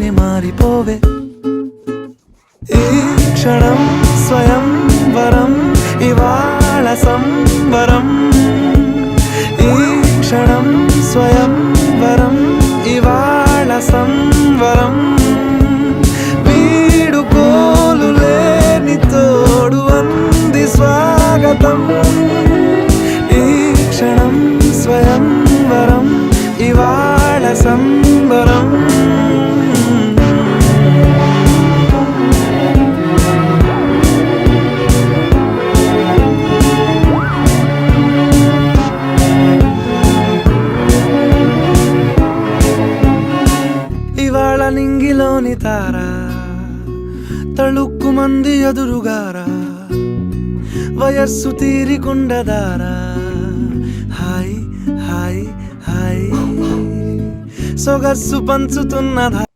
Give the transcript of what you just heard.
క్షణంలోనే మారిపోవే. ఈ క్షణం స్వయంవరం, ఇవాళ సంబరం. ఈ క్షణం స్వయంవరం, ఇవాళ సంవరం. వీడుకోలు లేని తోడు అంది స్వాగతం. ఈ క్షణం స్వయంవరం, ఇవాళ సంబరం. ఇవాళ నింగిలోని తార తళుక్కు మంది ఎదురుగారా, వయస్సు తీరికుండదారా. హాయ్ హాయ్ హాయ్ సొగస్సు పంచుతున్నదా.